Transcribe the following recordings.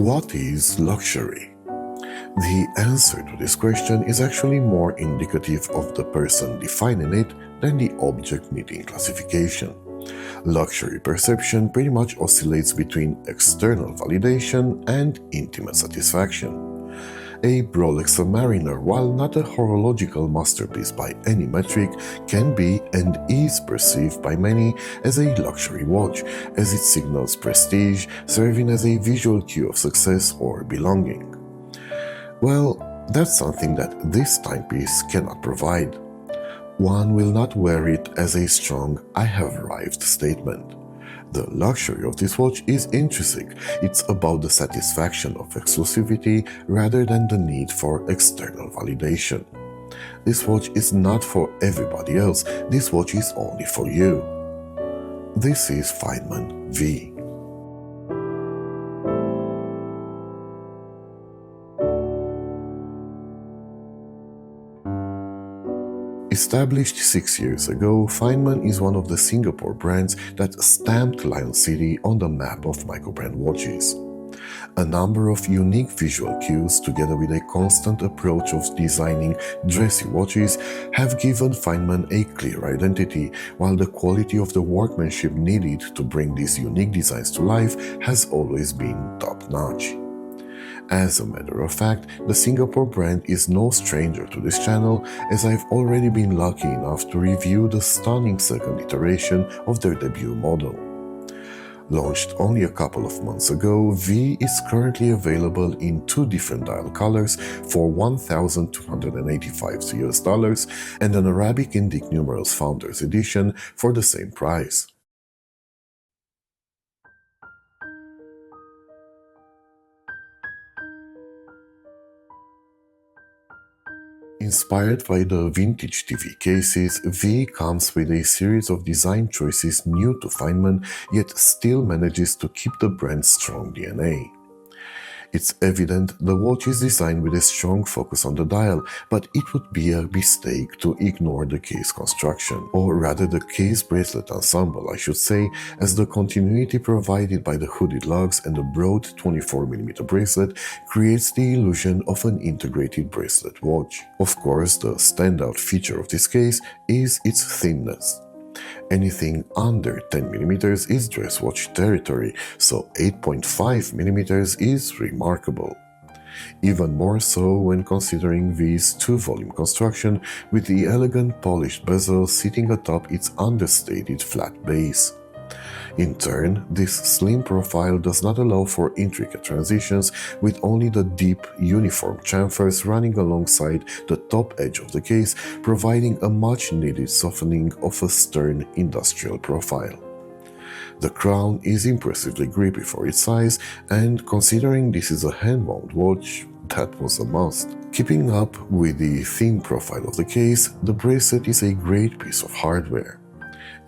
What is luxury? The answer to this question is actually more indicative of the person defining it than the object needing classification. Luxury perception pretty much oscillates between external validation and intimate satisfaction. A Rolex Submariner, while not a horological masterpiece by any metric, can be and is perceived by many as a luxury watch, as it signals prestige, serving as a visual cue of success or belonging. Well, that's something that this timepiece cannot provide. One will not wear it as a strong "I have arrived" statement. The luxury of this watch is intrinsic. It's about the satisfaction of exclusivity rather than the need for external validation. This watch is not for everybody else. This watch is only for you. This is Feynman V. Established 6 years ago, Feynman is one of the Singapore brands that stamped Lion City on the map of microbrand watches. A number of unique visual cues, together with a constant approach of designing dressy watches, have given Feynman a clear identity, while the quality of the workmanship needed to bring these unique designs to life has always been top-notch. As a matter of fact, the Singapore brand is no stranger to this channel, as I've already been lucky enough to review the stunning second iteration of their debut model. Launched only a couple of months ago, V is currently available in 2 different dial colors for $1,285 US and an Arabic Indic numerals Founders Edition for the same price. Inspired by the vintage TV cases, V comes with a series of design choices new to Feynman, yet still manages to keep the brand's strong DNA. It's evident the watch is designed with a strong focus on the dial, but it would be a mistake to ignore the case construction, or rather the case bracelet ensemble, I should say, as the continuity provided by the hooded lugs and the broad 24mm bracelet creates the illusion of an integrated bracelet watch. Of course, the standout feature of this case is its thinness. Anything under 10mm is dress watch territory, so 8.5mm is remarkable. Even more so when considering V's 2-volume construction with the elegant polished bezel sitting atop its understated flat base. In turn, this slim profile does not allow for intricate transitions, with only the deep, uniform chamfers running alongside the top edge of the case, providing a much-needed softening of a stern industrial profile. The crown is impressively grippy for its size, and considering this is a hand-wound watch, that was a must. Keeping up with the thin profile of the case, the bracelet is a great piece of hardware.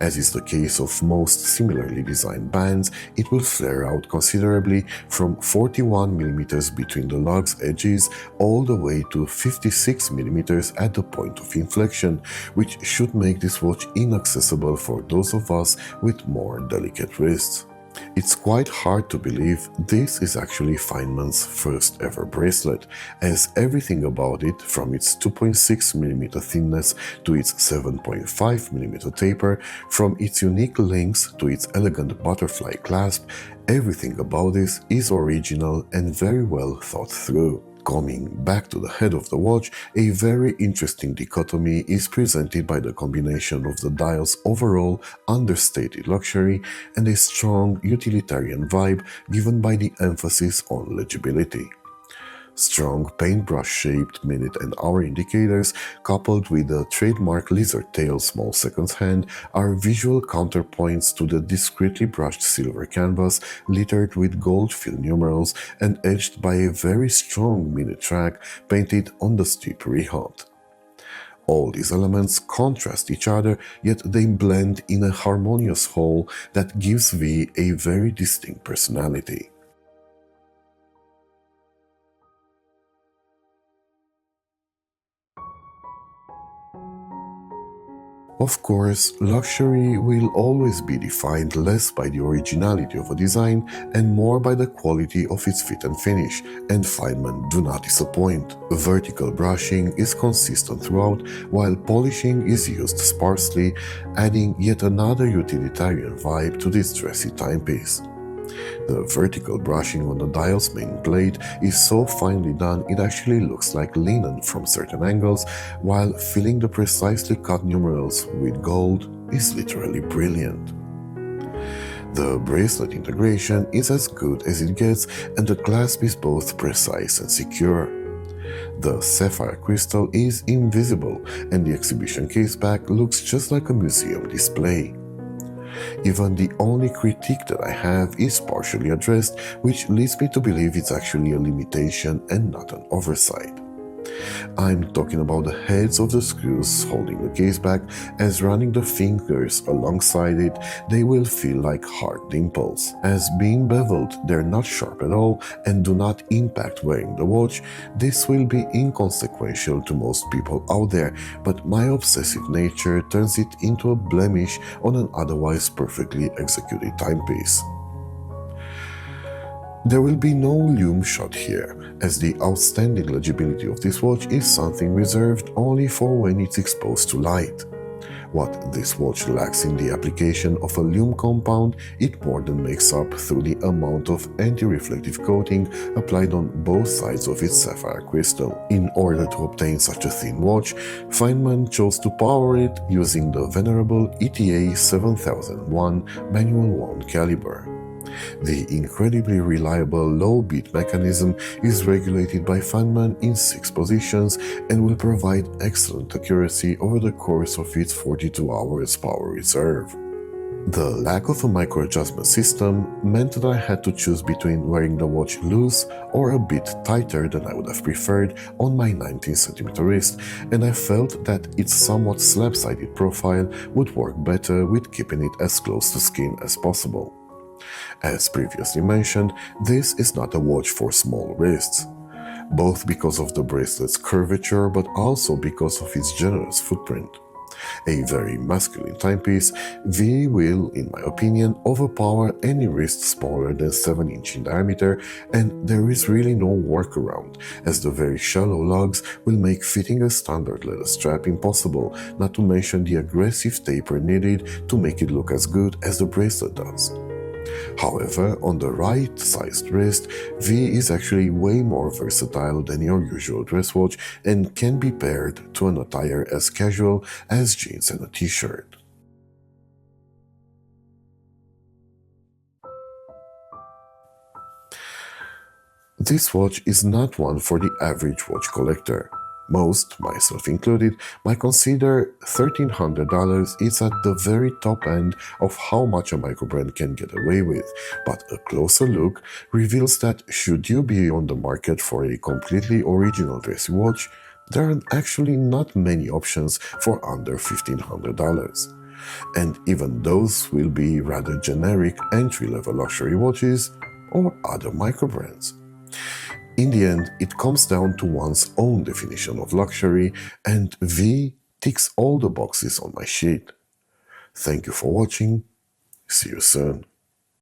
As is the case of most similarly designed bands, it will flare out considerably from 41mm between the lug's edges all the way to 56mm at the point of inflection, which should make this watch inaccessible for those of us with more delicate wrists. It's quite hard to believe this is actually Feynman's first ever bracelet, as everything about it, from its 2.6mm thinness to its 7.5mm taper, from its unique links to its elegant butterfly clasp, everything about this is original and very well thought through. Coming back to the head of the watch, a very interesting dichotomy is presented by the combination of the dial's overall understated luxury and a strong utilitarian vibe given by the emphasis on legibility. Strong paintbrush-shaped minute and hour indicators, coupled with the trademark lizard tail small seconds hand, are visual counterpoints to the discreetly brushed silver canvas littered with gold-filled numerals and edged by a very strong minute track painted on the steep rehaut. All these elements contrast each other, yet they blend in a harmonious whole that gives V a very distinct personality. Of course, luxury will always be defined less by the originality of a design and more by the quality of its fit and finish, and Feynman do not disappoint. Vertical brushing is consistent throughout, while polishing is used sparsely, adding yet another utilitarian vibe to this dressy timepiece. The vertical brushing on the dial's main plate is so finely done it actually looks like linen from certain angles, while filling the precisely cut numerals with gold is literally brilliant. The bracelet integration is as good as it gets, and the clasp is both precise and secure. The sapphire crystal is invisible, and the exhibition case back looks just like a museum display. Even the only critique that I have is partially addressed, which leads me to believe it's actually a limitation and not an oversight. I'm talking about the heads of the screws holding the case back, as running the fingers alongside it, they will feel like hard dimples. As being beveled, they're not sharp at all and do not impact wearing the watch. This will be inconsequential to most people out there, but my obsessive nature turns it into a blemish on an otherwise perfectly executed timepiece. There will be no lume shot here, as the outstanding legibility of this watch is something reserved only for when it's exposed to light. What this watch lacks in the application of a lume compound, it more than makes up through the amount of anti-reflective coating applied on both sides of its sapphire crystal. In order to obtain such a thin watch, Feynman chose to power it using the venerable ETA 7001 manual wound caliber. The incredibly reliable low-beat mechanism is regulated by Feynman in 6 positions and will provide excellent accuracy over the course of its 42 hours power reserve. The lack of a micro-adjustment system meant that I had to choose between wearing the watch loose or a bit tighter than I would have preferred on my 19cm wrist, and I felt that its somewhat slab-sided profile would work better with keeping it as close to skin as possible. As previously mentioned, this is not a watch for small wrists, both because of the bracelet's curvature but also because of its generous footprint. A very masculine timepiece, V will, in my opinion, overpower any wrist smaller than 7 inches in diameter, and there is really no workaround, as the very shallow lugs will make fitting a standard leather strap impossible, not to mention the aggressive taper needed to make it look as good as the bracelet does. However, on the right-sized wrist, V is actually way more versatile than your usual dress watch and can be paired to an attire as casual as jeans and a t-shirt. This watch is not one for the average watch collector. Most, myself included, might consider $1,300 is at the very top end of how much a microbrand can get away with, but a closer look reveals that should you be on the market for a completely original dressy watch, there are actually not many options for under $1,500. And even those will be rather generic entry-level luxury watches or other microbrands. In the end, it comes down to one's own definition of luxury, and V ticks all the boxes on my sheet. Thank you for watching. See you soon.